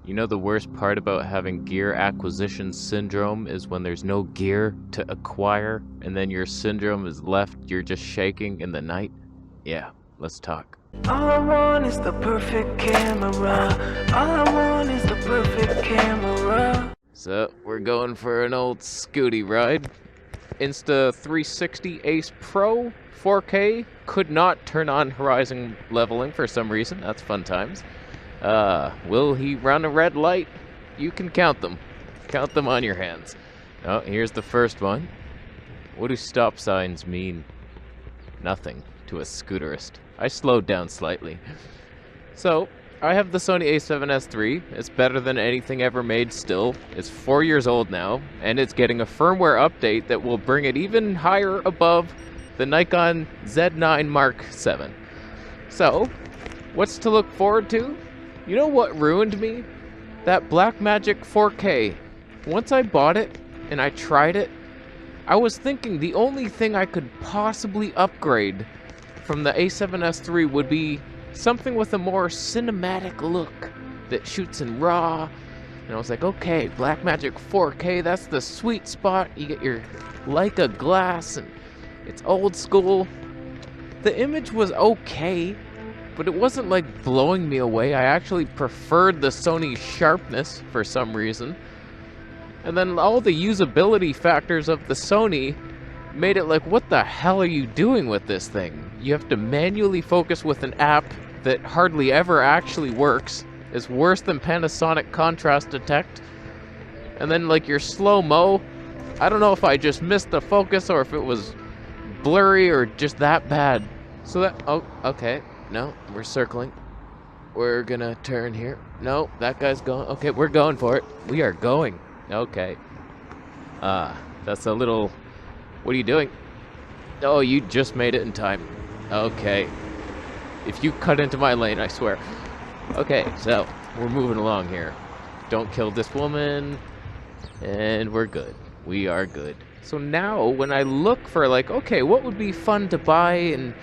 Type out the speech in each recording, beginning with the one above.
You know the worst part about having gear acquisition syndrome is when there's no gear to acquire and then your syndrome is left, you're just shaking in the night? Yeah, let's talk. All I want is the perfect camera. All I want is the perfect camera. So, we're going for an old Scooty ride. Insta360 Ace Pro 4K could not turn on horizon leveling for some reason. That's fun times. Will he run a red light? You can count them. Count them on your hands. Oh, here's the first one. What do stop signs mean? Nothing to a scooterist. I slowed down slightly. So, I have the Sony A7S III. It's better than anything ever made still. It's 4 years old now, and it's getting a firmware update that will bring it even higher above the Nikon Z9 Mark VII. So, what's to look forward to? You know what ruined me? That Blackmagic 4K. Once I bought it, and I tried it, I was thinking the only thing I could possibly upgrade from the A7S III would be something with a more cinematic look that shoots in RAW. And I was like, okay, Blackmagic 4K, that's the sweet spot. You get your Leica glass, and it's old school. The image was okay, but it wasn't like blowing me away. I actually preferred the Sony sharpness for some reason. And then all the usability factors of the Sony made it like, what the hell are you doing with this thing? You have to manually focus with an app that hardly ever actually works. It's worse than Panasonic contrast detect. And then like your slow-mo, I don't know if I just missed the focus or if it was blurry or just that bad. So that, oh, okay. No, we're circling. We're gonna turn here. No, that guy's going. Okay, we're going for it. We are going. Okay. That's a little... What are you doing? Oh, you just made it in time. Okay. If you cut into my lane, I swear. Okay, so, we're moving along here. Don't kill this woman. And we're good. We are good. So now, when I look for like, okay, what would be fun to buy and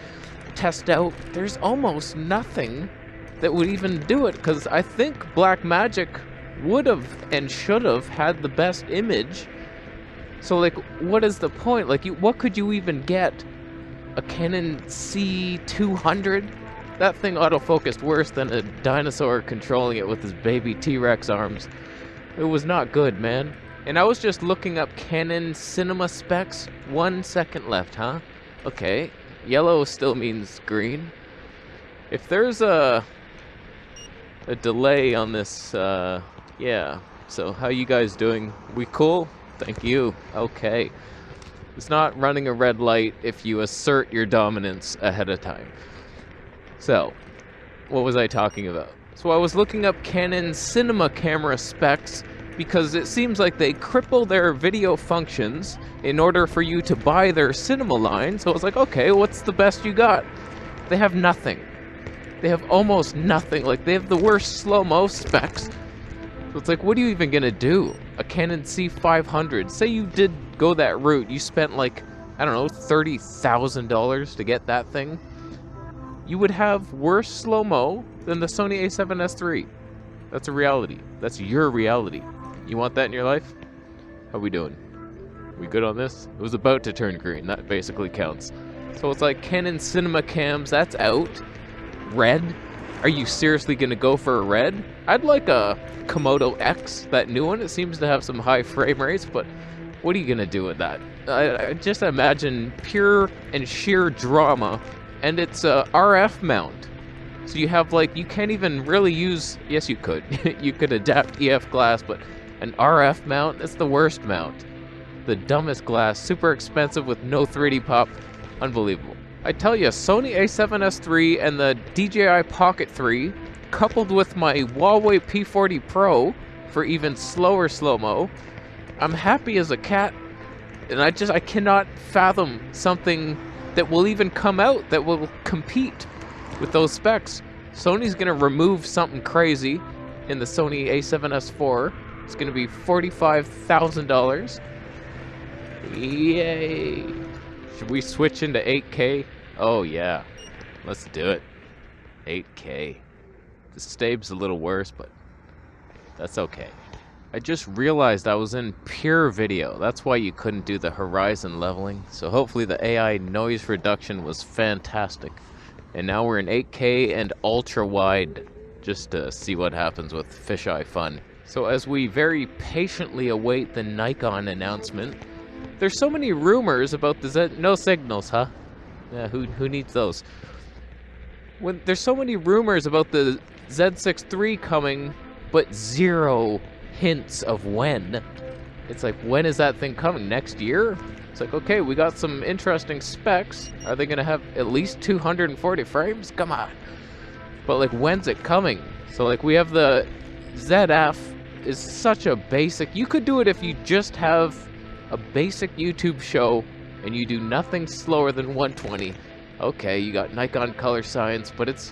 test out, there's almost nothing that would even do it, because I think Blackmagic would have and should have had the best image. So like, what is the point? Like, what could you even get? A Canon C200? That thing autofocused worse than a dinosaur controlling it with his baby T-Rex arms. It was not good, man. And I was just looking up Canon cinema specs. 1 second left, huh? Okay. Yellow still means green. If there's a delay on this, yeah. So how you guys doing? We cool? Thank you. Okay. It's not running a red light if you assert your dominance ahead of time. So, what was I talking about? So I was looking up Canon cinema camera specs because it seems like they cripple their video functions in order for you to buy their cinema line. So I was like, okay, what's the best you got? They have nothing. They have almost nothing. Like, they have the worst slow-mo specs. So it's like, what are you even gonna do? A Canon C500. Say you did go that route. You spent like, I don't know, $30,000 to get that thing. You would have worse slow-mo than the Sony A7S III. That's a reality. That's your reality. You want that in your life? How we doing? We good on this? It was about to turn green. That basically counts. So it's like Canon cinema cams, that's out. Red? Are you seriously gonna go for a red? I'd like a Komodo X, that new one. It seems to have some high frame rates, but what are you gonna do with that? I just imagine pure and sheer drama, and it's a RF mount. So you have like, you can't even really use, yes you could, you could adapt EF glass, but an RF mount, that's the worst mount. The dumbest glass, super expensive with no 3D pop, unbelievable. I tell you, Sony A7S III and the DJI Pocket 3, coupled with my Huawei P40 Pro for even slower slow-mo, I'm happy as a cat, and I cannot fathom something that will even come out that will compete with those specs. Sony's gonna remove something crazy in the Sony A7S IV. It's gonna be $45,000. Yay! Should we switch into 8K? Oh yeah, let's do it. 8K. The Stabe's a little worse, but That's okay. I just realized I was in pure video. That's why you couldn't do the horizon leveling. So hopefully the AI noise reduction was fantastic. And now we're in 8K and ultra wide, just to see what happens with fisheye fun. So as we very patiently await the Nikon announcement, there's so many rumors about the no signals, huh? Yeah, who needs those? When there's so many rumors about the Z6 III coming, but zero hints of when. It's like, when is that thing coming? Next year? It's like, okay, we got some interesting specs. Are they gonna have at least 240 frames? Come on. But like, when's it coming? So like, we have the ZF is such a basic. You could do it if you just have a basic YouTube show and you do nothing slower than 120. Okay, you got Nikon color science, but it's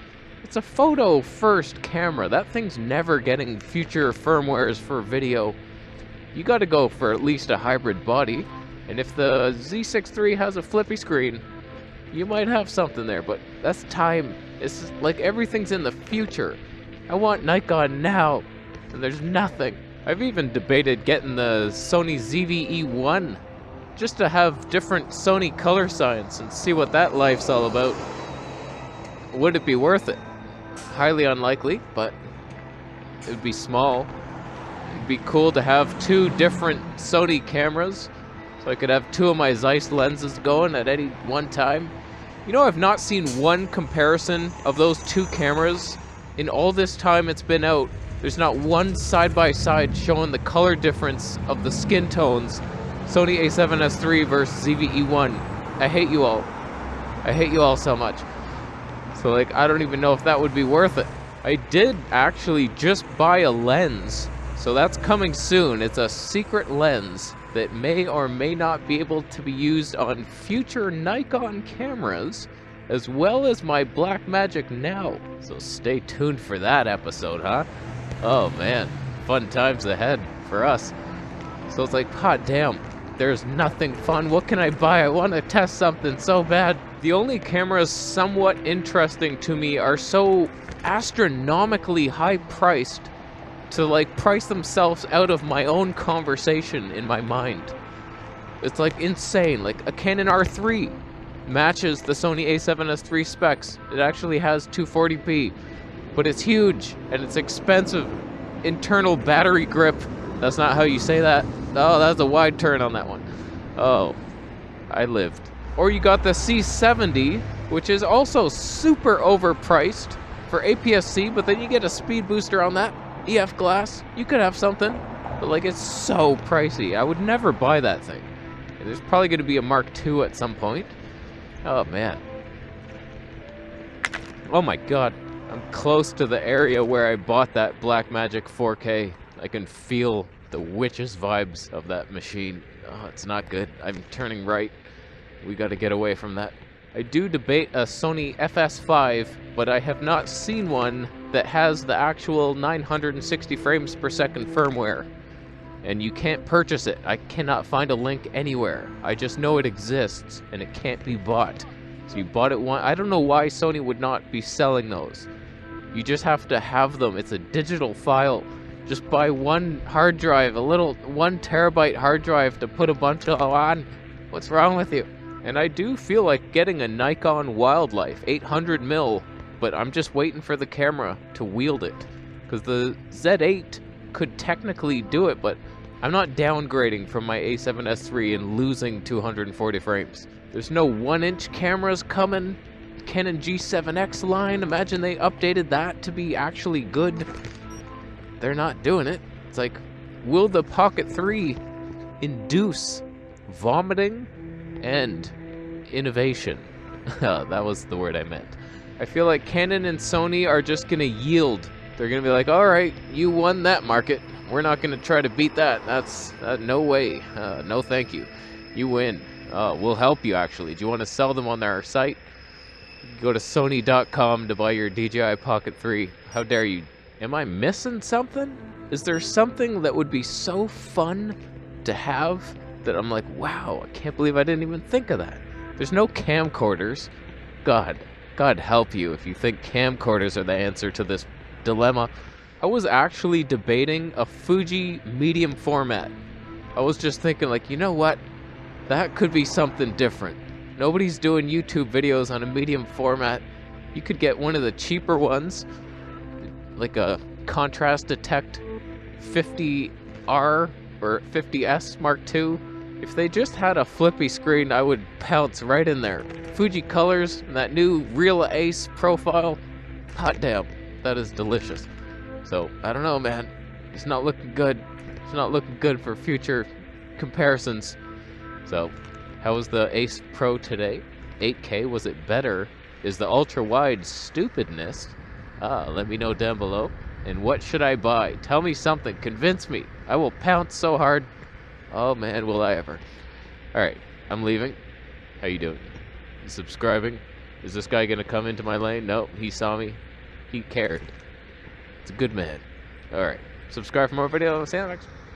a photo first camera. That thing's never getting future firmwares for video. You got to go for at least a hybrid body. And if the Z6 III has a flippy screen, you might have something there, but that's time. It's like everything's in the future. I want Nikon now, and there's nothing. I've even debated getting the Sony ZV-E1 just to have different Sony color science and see what that life's all about. Would it be worth it? Highly unlikely, but it would be small. It'd be cool to have two different Sony cameras, so I could have two of my Zeiss lenses going at any one time. You know, I've not seen one comparison of those two cameras in all this time it's been out. There's not one side-by-side showing the color difference of the skin tones. Sony A7S III versus ZV-E1. I hate you all. I hate you all so much. So like, I don't even know if that would be worth it. I did actually just buy a lens. So that's coming soon. It's a secret lens that may or may not be able to be used on future Nikon cameras, as well as my Blackmagic now. So stay tuned for that episode, huh? Oh man, fun times ahead for us. So it's like, god damn, there's nothing fun. What can I buy? I want to test something so bad. The only cameras somewhat interesting to me are so astronomically high priced to like price themselves out of my own conversation in my mind. It's like insane. Like a Canon R3 matches the Sony A7S III specs. It actually has 240p, but it's huge and it's expensive. Internal battery grip. That's not how you say that. Oh, that's a wide turn on that one. Oh, I lived. Or you got the C70, which is also super overpriced for APS-C, but then you get a speed booster on that. EF glass, you could have something, but like, it's so pricey. I would never buy that thing. There's probably going to be a Mark II at some point. Oh man. Oh my god. I'm close to the area where I bought that Blackmagic 4K. I can feel the witch's vibes of that machine. Oh, it's not good. I'm turning right. We got to get away from that. I do debate a Sony FS5, but I have not seen one that has the actual 960 frames per second firmware. And you can't purchase it. I cannot find a link anywhere. I just know it exists, and it can't be bought. So you bought it one. I don't know why Sony would not be selling those. You just have to have them. It's a digital file. Just buy one hard drive, a little 1 terabyte hard drive to put a bunch of on. What's wrong with you? And I do feel like getting a Nikon Wildlife 800mm, but I'm just waiting for the camera to wield it. Because the Z8 could technically do it, but I'm not downgrading from my A7S III and losing 240 frames. There's no 1-inch cameras coming. Canon G7X line, imagine they updated that to be actually good. They're not doing it. It's like, will the Pocket 3 induce vomiting and innovation? That was the word I meant. I feel like Canon and Sony are just gonna yield. They're gonna be like, alright, you won that market. We're not gonna try to beat that. That's no way. No thank you. You win. We'll help you actually. Do you want to sell them on our site? Go to Sony.com to buy your DJI Pocket 3. How dare you? Am I missing something? Is there something that would be so fun to have that I'm like, wow, I can't believe I didn't even think of that? There's no camcorders. God help you if you think camcorders are the answer to this dilemma. I was actually debating a Fuji medium format. I was just thinking, like, you know what? That could be something different. Nobody's doing YouTube videos on a medium format. You could get one of the cheaper ones, like a contrast detect 50R or 50S Mark II. If they just had a flippy screen, I would pounce right in there. Fuji colors and that new Real Ace profile. Hot damn, that is delicious. So, I don't know, man. It's not looking good. It's not looking good for future comparisons. So, how was the Ace Pro today? 8K, was it better? Is the ultra-wide stupidness? Let me know down below. And what should I buy? Tell me something. Convince me. I will pounce so hard. Oh man, will I ever. Alright, I'm leaving. How you doing? You subscribing? Is this guy gonna come into my lane? No, he saw me. He cared. It's a good man. Alright, subscribe for more videos. See you next.